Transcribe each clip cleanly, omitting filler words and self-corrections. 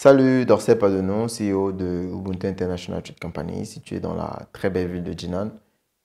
Salut, Dorsey Padono, CEO de Ubuntu International Trade Company, situé dans la très belle ville de Jinan,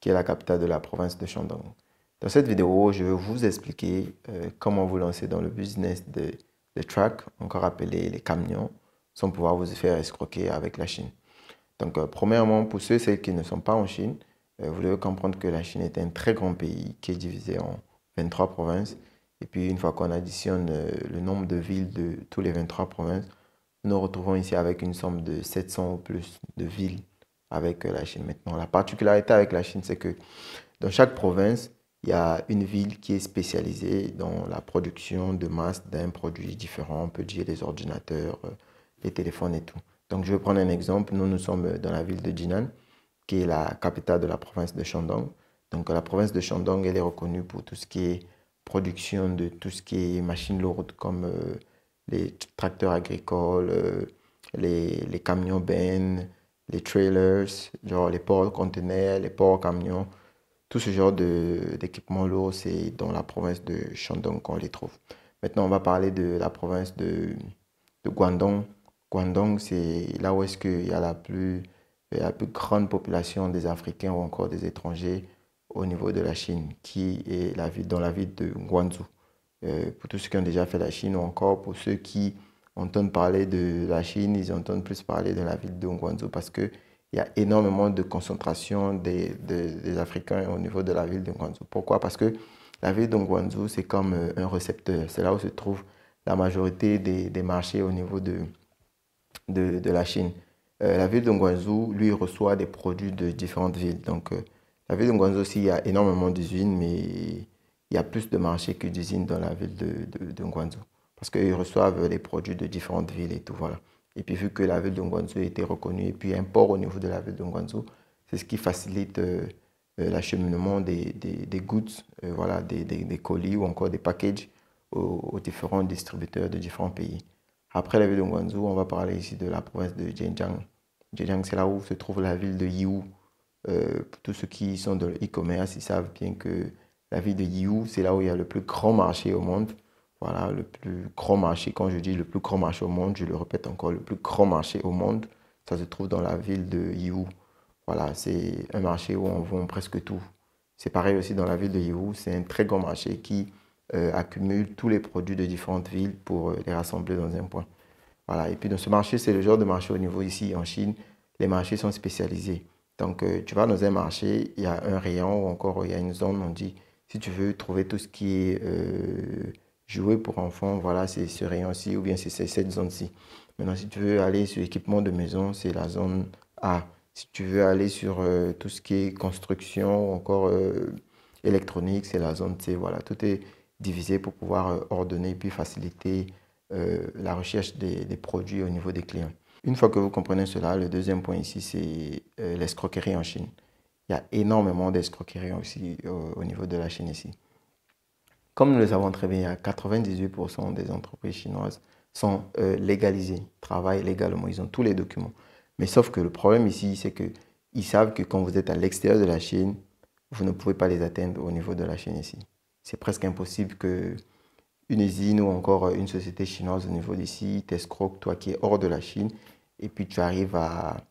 qui est la capitale de la province de Shandong. Dans cette vidéo, je vais vous expliquer comment vous lancer dans le business des trucks, encore appelés les camions, sans pouvoir vous faire escroquer avec la Chine. Donc, premièrement, pour ceux et celles qui ne sont pas en Chine, vous devez comprendre que la Chine est un très grand pays qui est divisé en 23 provinces. Et puis, une fois qu'on additionne le nombre de villes de tous les 23 provinces, nous nous retrouvons ici avec une somme de 700 ou plus de villes avec la Chine maintenant. La particularité avec la Chine, c'est que dans chaque province, il y a une ville qui est spécialisée dans la production de masse d'un produit différent. On peut dire les ordinateurs, les téléphones et tout. Donc, je vais prendre un exemple. Nous sommes dans la ville de Jinan, qui est la capitale de la province de Shandong. Donc, la province de Shandong, elle est reconnue pour tout ce qui est production de tout ce qui est machines lourdes comme les tracteurs agricoles, les camions bennes, les trailers, genre les ports-conteneurs, les ports-camions. Tout ce genre d'équipements lourds, c'est dans la province de Shandong qu'on les trouve. Maintenant, on va parler de la province de Guangdong. Guangdong, c'est là où est-ce qu'il y a la plus grande population des Africains ou encore des étrangers au niveau de la Chine, qui est dans la ville de Guangzhou. Pour tous ceux qui ont déjà fait la Chine ou encore pour ceux qui entendent parler de la Chine, ils entendent plus parler de la ville de Guangzhou parce qu'il y a énormément de concentration des Africains au niveau de la ville de Guangzhou. Pourquoi? Parce que la ville de Guangzhou, c'est comme un récepteur. C'est là où se trouve la majorité des marchés au niveau de la Chine. La ville de Guangzhou, lui, reçoit des produits de différentes villes. Donc, la ville de Guangzhou aussi, il y a énormément d'usines, mais il y a plus de marchés que d'usines dans la ville de Guangzhou. Parce qu'ils reçoivent les produits de différentes villes et tout, voilà. Et puis, vu que la ville de Guangzhou était reconnue, et puis un port au niveau de la ville de Guangzhou, c'est ce qui facilite l'acheminement des goods, voilà, des colis ou encore des packages aux différents distributeurs de différents pays. Après la ville de Guangzhou, on va parler ici de la province de Zhejiang. Zhejiang, c'est là où se trouve la ville de Yiwu. Pour tous ceux qui sont dans le e-commerce, ils savent bien que la ville de Yiwu, c'est là où il y a le plus grand marché au monde. Voilà, le plus grand marché. Quand je dis le plus grand marché au monde, je le répète encore, le plus grand marché au monde, ça se trouve dans la ville de Yiwu. Voilà, c'est un marché où on vend presque tout. C'est pareil aussi dans la ville de Yiwu. C'est un très grand marché qui accumule tous les produits de différentes villes pour les rassembler dans un point. Voilà. Et puis dans ce marché, c'est le genre de marché au niveau ici en Chine, les marchés sont spécialisés. Donc tu vas dans un marché, il y a un rayon ou encore il y a une zone, on dit, si tu veux trouver tout ce qui est jouet pour enfants, voilà, c'est ce rayon-ci ou bien c'est cette zone-ci. Maintenant, si tu veux aller sur équipement de maison, c'est la zone A. Si tu veux aller sur tout ce qui est construction ou encore électronique, c'est la zone C. Voilà, tout est divisé pour pouvoir ordonner et puis faciliter la recherche des produits au niveau des clients. Une fois que vous comprenez cela, le deuxième point ici, c'est l'escroquerie en Chine. Il y a énormément d'escroquerie aussi au niveau de la Chine ici. Comme nous le savons très bien, 98% des entreprises chinoises sont légalisées, travaillent légalement, ils ont tous les documents. Mais sauf que le problème ici, c'est qu'ils savent que quand vous êtes à l'extérieur de la Chine, vous ne pouvez pas les atteindre au niveau de la Chine ici. C'est presque impossible que une usine ou encore une société chinoise au niveau d'ici t'escroque, toi qui es hors de la Chine, et puis tu arrives à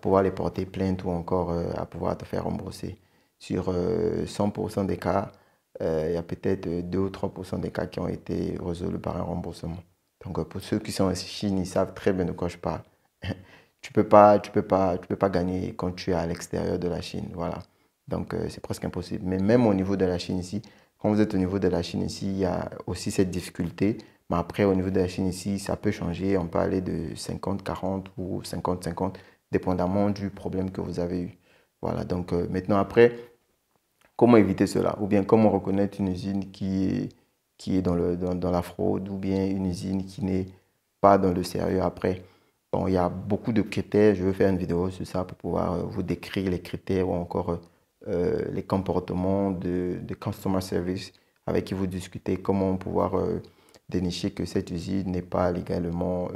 pouvoir les porter plainte ou encore à pouvoir te faire rembourser. Sur 100% des cas, il y a peut-être 2 ou 3% des cas qui ont été résolus par un remboursement. Donc pour ceux qui sont en Chine, ils savent très bien de quoi je parle. Tu peux pas gagner quand tu es à l'extérieur de la Chine, voilà. Donc c'est presque impossible. Mais même au niveau de la Chine ici, quand vous êtes au niveau de la Chine ici, il y a aussi cette difficulté. Mais après, au niveau de la Chine ici, ça peut changer. On peut aller de 50-40 ou 50-50, dépendamment du problème que vous avez eu. Voilà, donc maintenant après, comment éviter cela? Ou bien comment reconnaître une usine qui est dans la fraude ou bien une usine qui n'est pas dans le sérieux après? Bon, il y a beaucoup de critères. Je vais faire une vidéo sur ça pour pouvoir vous décrire les critères ou encore les comportements de customer service avec qui vous discutez, comment pouvoir dénicher que cette usine n'est pas légalement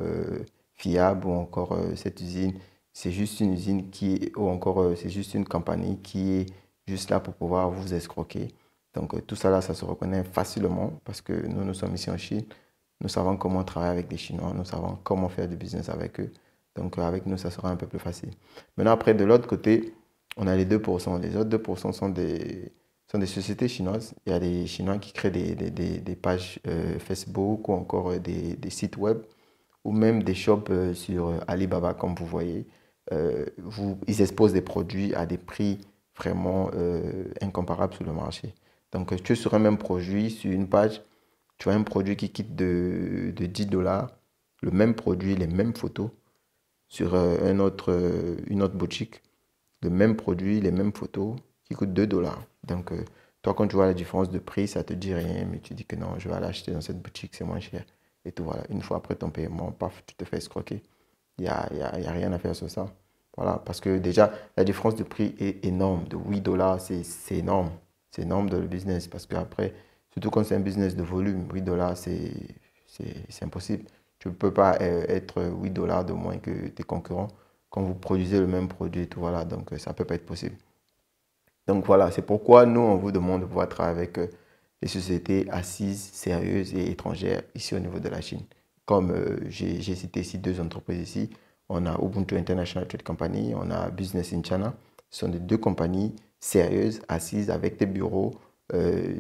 fiable ou encore cette usine, c'est juste une usine ou encore c'est juste une compagnie qui est juste là pour pouvoir vous escroquer. Donc tout ça là, ça se reconnaît facilement parce que nous sommes ici en Chine. Nous savons comment travailler avec des Chinois, nous savons comment faire du business avec eux. Donc avec nous, ça sera un peu plus facile. Maintenant, après, de l'autre côté, on a les 2%. Les autres 2% sont des sociétés chinoises. Il y a des Chinois qui créent des pages Facebook ou encore des sites web ou même des shops sur Alibaba, comme vous voyez. Ils exposent des produits à des prix vraiment incomparables sur le marché. Donc, tu es sur un même produit, sur une page, tu as un produit qui quitte de 10 dollars, le même produit, les mêmes photos, sur une autre boutique, le même produit, les mêmes photos, qui coûte 2 dollars. Donc, toi, quand tu vois la différence de prix, ça te dit rien, mais tu dis que non, je vais aller acheter dans cette boutique, c'est moins cher. Et tout, voilà. Une fois après ton paiement, paf, tu te fais escroquer. Il y a rien à faire sur ça. Voilà, parce que déjà, la différence de prix est énorme. De 8 dollars, c'est énorme. C'est énorme dans le business. Parce qu'après, surtout quand c'est un business de volume, 8 dollars, c'est impossible. Tu ne peux pas être 8 dollars de moins que tes concurrents quand vous produisez le même produit et tout. Voilà, donc ça ne peut pas être possible. Donc voilà, c'est pourquoi nous, on vous demande de pouvoir travailler avec les sociétés assises, sérieuses et étrangères ici au niveau de la Chine. Comme j'ai cité ici deux entreprises ici, on a Ubuntu International Trade Company, on a Business in China. Ce sont des deux compagnies sérieuses, assises, avec des bureaux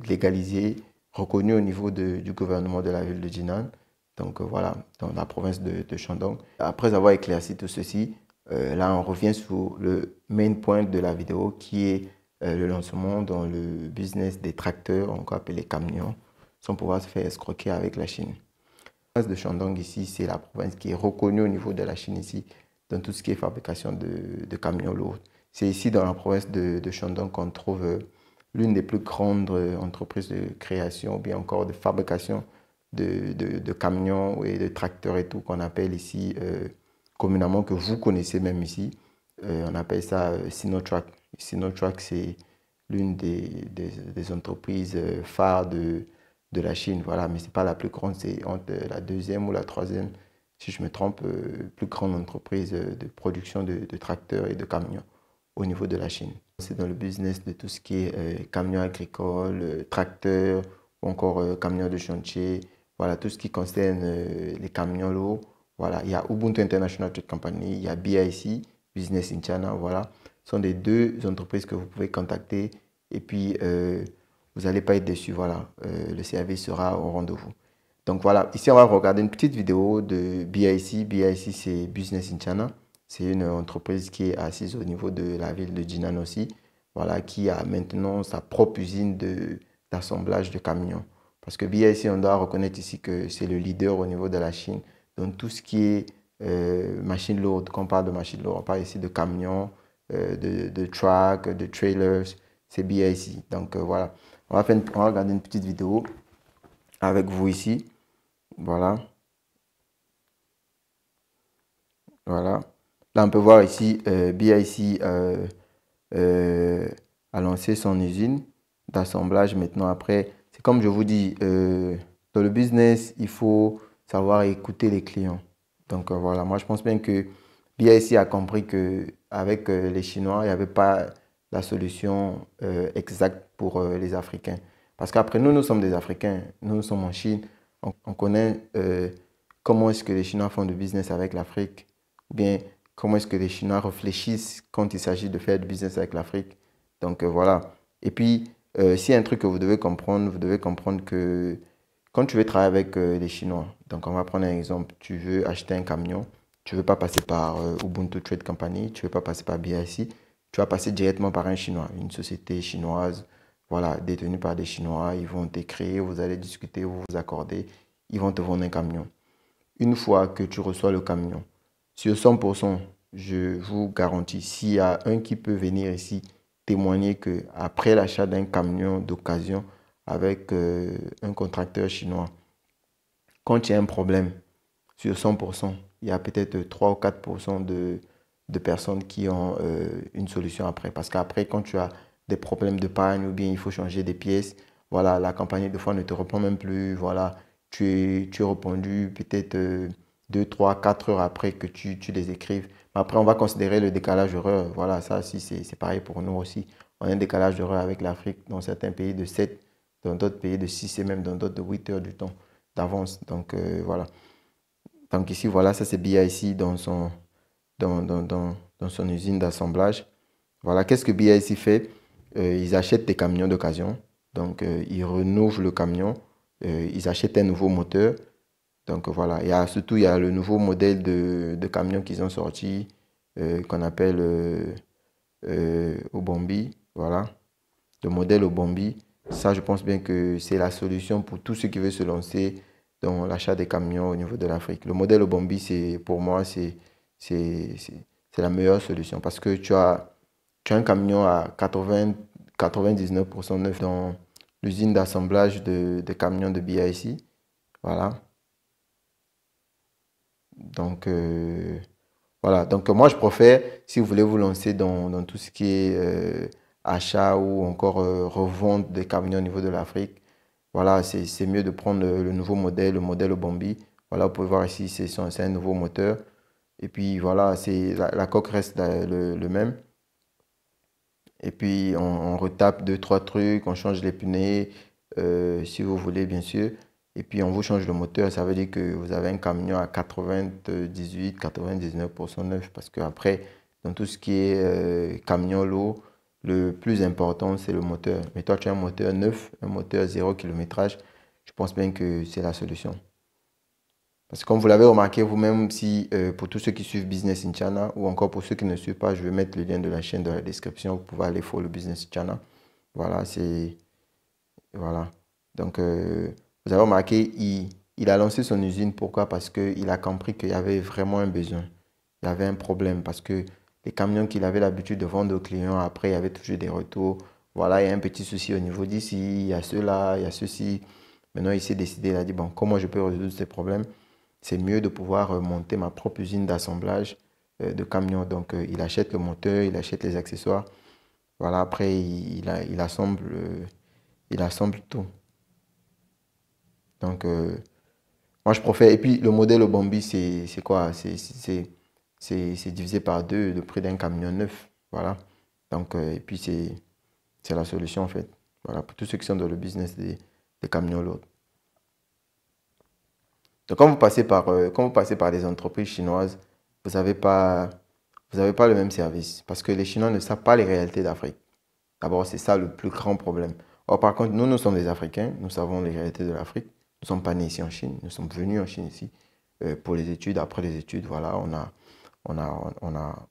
légalisés, reconnus au niveau du gouvernement de la ville de Jinan. Donc voilà, dans la province de Shandong. Après avoir éclairci tout ceci, là on revient sur le main point de la vidéo qui est le lancement dans le business des tracteurs, encore appelés camions, sans pouvoir se faire escroquer avec la Chine. La province de Shandong ici, c'est la province qui est reconnue au niveau de la Chine ici, dans tout ce qui est fabrication de camions lourds. C'est ici dans la province de Shandong qu'on trouve l'une des plus grandes entreprises de création, ou bien encore de fabrication de camions et de tracteurs et tout, qu'on appelle ici communément, que vous connaissez même ici. On appelle ça Sinotruk. Sinotruk, c'est l'une des entreprises phares de la Chine. Voilà, mais ce n'est pas la plus grande, c'est entre la deuxième ou la troisième, si je me trompe, plus grande entreprise de production de tracteurs et de camions au niveau de la Chine. C'est dans le business de tout ce qui est camions agricoles, tracteurs ou encore camions de chantier. Voilà, tout ce qui concerne les camions lourds. Voilà, il y a Ubuntu International Trade Company, il y a BIC, Business in China, voilà. Ce sont les deux entreprises que vous pouvez contacter et puis vous n'allez pas être déçus, voilà. Le service sera au rendez-vous. Donc voilà, ici on va regarder une petite vidéo de BIC. BIC, c'est Business in China. C'est une entreprise qui est assise au niveau de la ville de Jinan aussi, voilà, qui a maintenant sa propre usine d'assemblage de camions. Parce que BIC, on doit reconnaître ici que c'est le leader au niveau de la Chine dans tout ce qui est machines lourdes. Quand on parle de machines lourdes, on parle ici de camions, de trucks, de trailers. C'est BIC. Donc voilà, on va regarder une petite vidéo avec vous ici. Voilà. Voilà. Là, on peut voir ici, BIC a lancé son usine d'assemblage maintenant. Après, c'est comme je vous dis, dans le business, il faut savoir écouter les clients. Donc voilà, moi je pense bien que BIC a compris qu'avec les Chinois, il n'y avait pas la solution exacte pour les Africains. Parce qu'après, nous sommes des Africains, nous sommes en Chine, on connaît comment est-ce que les Chinois font du business avec l'Afrique, ou bien comment est-ce que les Chinois réfléchissent quand il s'agit de faire du business avec l'Afrique. Donc voilà. Et puis, s'il y a un truc que vous devez comprendre que quand tu veux travailler avec les Chinois, donc on va prendre un exemple, tu veux acheter un camion, tu ne veux pas passer par Ubuntu Trade Company, tu ne veux pas passer par BIC, tu vas passer directement par un Chinois, une société chinoise, voilà, détenue par des Chinois. Ils vont t'écrire, vous allez discuter, vous vous accordez, ils vont te vendre un camion. Une fois que tu reçois le camion, sur 100%, je vous garantis, s'il y a un qui peut venir ici témoigner qu'après l'achat d'un camion d'occasion avec un contracteur chinois, quand il y a un problème, sur 100%, il y a peut-être 3 ou 4% de personnes qui ont une solution après. Parce qu'après, quand tu as des problèmes de panne ou bien il faut changer des pièces, voilà, la compagnie de fois ne te répond même plus. Voilà, tu es répondu peut-être 2, 3, 4 heures après que tu les écrives. Mais après, on va considérer le décalage horaire. Voilà, ça aussi, c'est pareil pour nous aussi. On a un décalage horaire avec l'Afrique dans certains pays de 7, dans d'autres pays de 6 et même dans d'autres de 8 heures du temps. d'avance. Donc, voilà. Donc ici, voilà, ça c'est BIC dans son usine d'assemblage. Voilà, qu'est-ce que BIC fait? Ils achètent des camions d'occasion. Donc, ils renouvelent le camion. Ils achètent un nouveau moteur. Donc, voilà. Surtout, il y a le nouveau modèle de camion qu'ils ont sorti, qu'on appelle Obombi. Voilà. Le modèle Obombi. Ça, je pense bien que c'est la solution pour tous ceux qui veulent se lancer dans l'achat des camions au niveau de l'Afrique. Le modèle Obombi, pour moi, c'est, c'est c'est la meilleure solution parce que tu as un camion à 99% neuf dans l'usine d'assemblage de camions de BIC. Voilà. Donc, voilà. Donc, moi, je préfère, si vous voulez vous lancer dans tout ce qui est achat ou encore revente des camions au niveau de l'Afrique, voilà, c'est mieux de prendre le nouveau modèle, le modèle Obombi. Voilà, vous pouvez voir ici, c'est un nouveau moteur. Et puis, voilà, la coque reste le même. Et puis, on retape deux, trois trucs, on change les pneus, si vous voulez, bien sûr. Et puis, on vous change le moteur. Ça veut dire que vous avez un camion à 98, 99% neuf. Parce qu'après, dans tout ce qui est camion lourd, le plus important, c'est le moteur. Mais toi, tu as un moteur neuf, un moteur 0 kilométrage. Je pense bien que c'est la solution. Parce que comme vous l'avez remarqué vous-même, si pour tous ceux qui suivent Business in China ou encore pour ceux qui ne suivent pas, je vais mettre le lien de la chaîne dans la description. Vous pouvez aller follow Business in China. Voilà, voilà. Donc, vous avez remarqué, il a lancé son usine. Pourquoi? Parce qu'il a compris qu'il y avait vraiment un besoin. Il y avait un problème parce que les camions qu'il avait l'habitude de vendre aux clients, après, il y avait toujours des retours. Voilà, il y a un petit souci au niveau d'ici, il y a cela, il y a ceci. Maintenant, il s'est décidé, il a dit, bon, comment je peux résoudre ces problèmes? C'est mieux de pouvoir monter ma propre usine d'assemblage de camions. Donc, il achète le moteur, il achète les accessoires. Voilà, après, il assemble tout. Donc, moi, je préfère. Et puis, le modèle Obombi, c'est quoi? C'est divisé par deux le prix d'un camion neuf. Voilà. Donc, et puis, c'est la solution, en fait. Voilà, pour tous ceux qui sont dans le business des camions lourds. Donc, quand vous passez par des entreprises chinoises, vous n'avez pas le même service. Parce que les Chinois ne savent pas les réalités d'Afrique. D'abord, c'est ça le plus grand problème. Or, par contre, nous sommes des Africains, nous savons les réalités de l'Afrique. Nous ne sommes pas nés ici en Chine, nous sommes venus en Chine ici pour les études. Après les études, voilà, on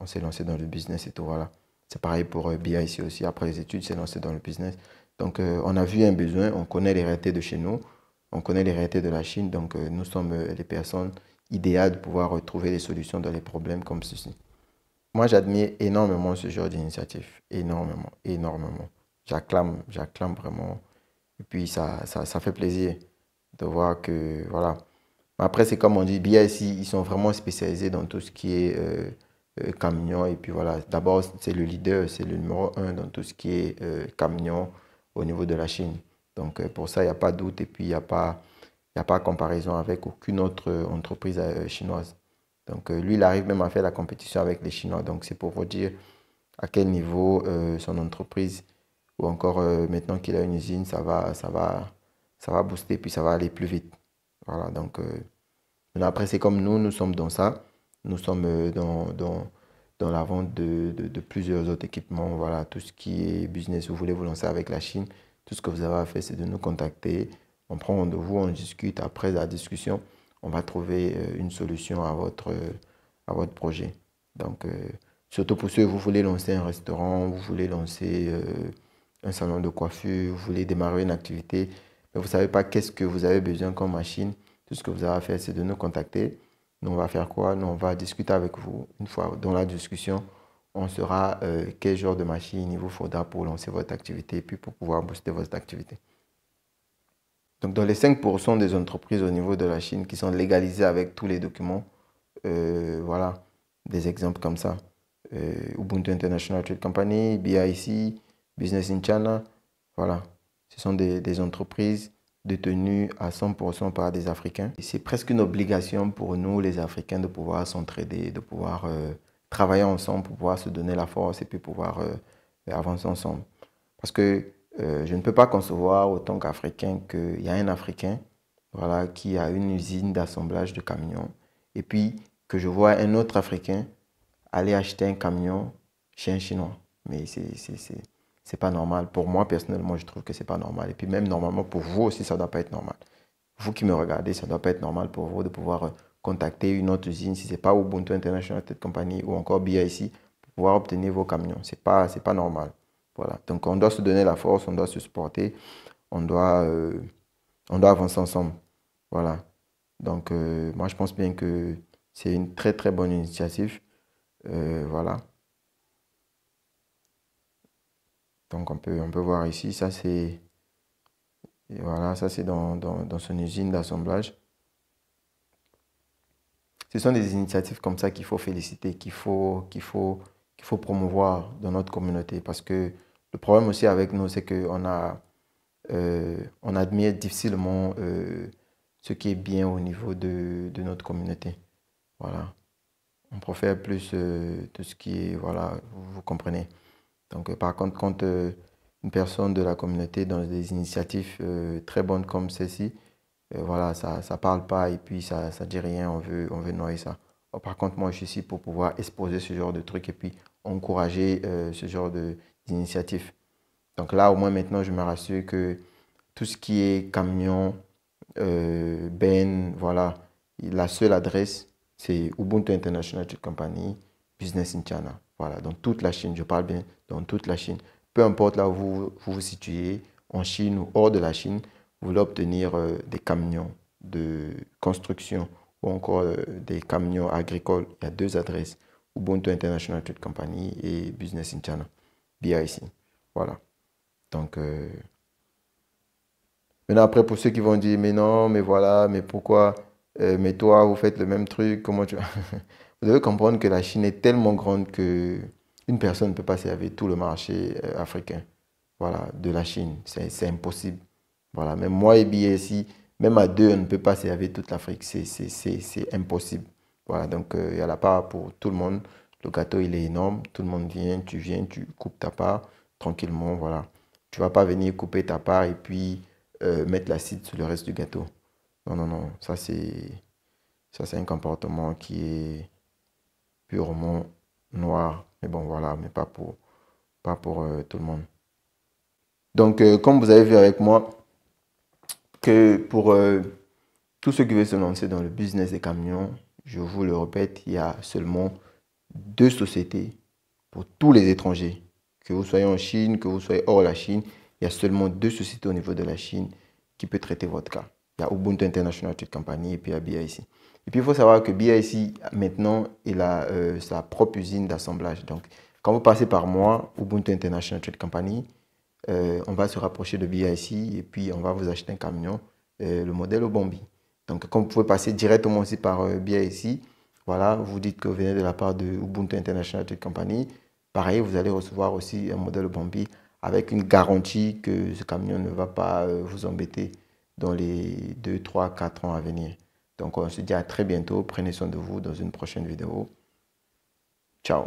s'est lancé dans le business et tout, voilà. C'est pareil pour BIA ici aussi. Après les études, s'est lancé dans le business. Donc, on a vu un besoin, on connaît les réalités de chez nous, on connaît les réalités de la Chine. Donc, nous sommes les personnes idéales de pouvoir trouver des solutions dans les problèmes comme ceci. Moi, j'admire énormément ce genre d'initiative. Énormément, énormément. J'acclame vraiment. Et puis, ça fait plaisir de voir que, voilà. Après, c'est comme on dit, BIC, ils sont vraiment spécialisés dans tout ce qui est camion. Et puis, voilà. D'abord, c'est le leader, c'est le numéro un dans tout ce qui est camion au niveau de la Chine. Donc, pour ça, il n'y a pas de doute. Et puis, il y a pas comparaison avec aucune autre entreprise chinoise. Donc, lui, il arrive même à faire la compétition avec les Chinois. Donc, c'est pour vous dire à quel niveau son entreprise, ou encore maintenant qu'il a une usine, ça va booster, puis ça va aller plus vite. Voilà, donc, maintenant, après, c'est comme nous sommes dans ça. Nous sommes dans la vente de plusieurs autres équipements. Voilà, tout ce qui est business, vous voulez vous lancer avec la Chine, tout ce que vous avez à faire, c'est de nous contacter. On prend rendez-vous, on discute. Après la discussion, on va trouver une solution à votre projet. Donc, surtout pour ceux, vous voulez lancer un restaurant, vous voulez lancer un salon de coiffure, vous voulez démarrer une activité, mais vous ne savez pas qu'est-ce que vous avez besoin comme machine. Tout ce que vous avez à faire, c'est de nous contacter. Nous, on va faire quoi? Nous, on va discuter avec vous. Une fois dans la discussion, on saura quel genre de machine il vous faudra pour lancer votre activité et puis pour pouvoir booster votre activité. Donc, dans les 5% des entreprises au niveau de la Chine qui sont légalisées avec tous les documents, voilà, des exemples comme ça. Ubuntu International Trade Company, BIC, Business in China, voilà. Ce sont des entreprises détenues à 100% par des Africains. C'est presque une obligation pour nous, les Africains, de pouvoir s'entraider, de pouvoir travailler ensemble pour pouvoir se donner la force et puis pouvoir avancer ensemble. Parce que je ne peux pas concevoir, autant qu'Africain, qu'il y a un Africain voilà, qui a une usine d'assemblage de camions, et puis que je vois un autre Africain aller acheter un camion chez un Chinois. Mais c'est pas normal. Pour moi, personnellement, je trouve que c'est pas normal. Et puis même normalement, pour vous aussi, ça doit pas être normal. Vous qui me regardez, ça doit pas être normal pour vous de pouvoir contacter une autre usine, si c'est pas Ubuntu International Trade Company ou encore BIC, pour pouvoir obtenir vos camions. C'est pas normal. Voilà. Donc on doit se donner la force, on doit se supporter, on doit, euh, on doit avancer ensemble. Voilà. Donc moi, je pense bien que c'est une très très bonne initiative. Voilà. Donc on peut voir ici, ça c'est voilà, ça c'est dans son usine d'assemblage. Ce sont des initiatives comme ça qu'il faut féliciter, qu'il faut promouvoir dans notre communauté. Parce que le problème aussi avec nous, c'est on admire difficilement ce qui est bien au niveau de notre communauté. Voilà. On préfère plus tout ce qui est, voilà, vous comprenez. Donc, par contre, quand une personne de la communauté dans des initiatives très bonnes comme celle-ci, voilà, ça parle pas et puis ça dit rien, on veut noyer ça. Par contre, moi, je suis ici pour pouvoir exposer ce genre de trucs et puis encourager ce genre d'initiative. Donc là, au moins maintenant, je me rassure que tout ce qui est camion, voilà, la seule adresse, c'est Ubuntu International Trade Company, Business in China. Voilà, dans toute la Chine, je parle bien, dans toute la Chine. Peu importe là où vous situez, en Chine ou hors de la Chine, vous voulez obtenir des camions de construction ou encore des camions agricoles. Il y a deux adresses, Ubuntu International Trade Company et Business in China, BIC. Voilà. Donc, maintenant, après, pour ceux qui vont dire, mais non, mais voilà, mais pourquoi, mais toi, vous faites le même truc, comment tu... Vous devez comprendre que la Chine est tellement grande que une personne ne peut pas servir tout le marché africain. Voilà, de la Chine. C'est impossible. Voilà, même moi et BSI, même à deux, on ne peut pas servir toute l'Afrique. C'est impossible. Voilà, donc il y a la part pour tout le monde. Le gâteau, il est énorme. Tout le monde viens, tu coupes ta part tranquillement. Voilà. Tu vas pas venir couper ta part et puis mettre l'acide sur le reste du gâteau. Non, non, non. Ça, c'est un comportement qui est purement noir. Mais bon, voilà, mais pas pour tout le monde. Donc, comme vous avez vu avec moi, que pour tous ceux qui veulent se lancer dans le business des camions, je vous le répète, il y a seulement deux sociétés pour tous les étrangers. Que vous soyez en Chine, que vous soyez hors la Chine, il y a seulement deux sociétés au niveau de la Chine qui peuvent traiter votre cas. Il y a Ubuntu International Trade Company et puis il y a BIC. Et puis il faut savoir que BIC, maintenant, il a sa propre usine d'assemblage. Donc, quand vous passez par moi, Ubuntu International Trade Company, on va se rapprocher de BIC et puis on va vous acheter un camion, le modèle Obombi. Donc, comme vous pouvez passer directement aussi par BIC, voilà, vous dites que vous venez de la part de Ubuntu International Trade Company. Pareil, vous allez recevoir aussi un modèle Obombi avec une garantie que ce camion ne va pas vous embêter dans les 2, 3, 4 ans à venir. Donc, on se dit à très bientôt. Prenez soin de vous dans une prochaine vidéo. Ciao.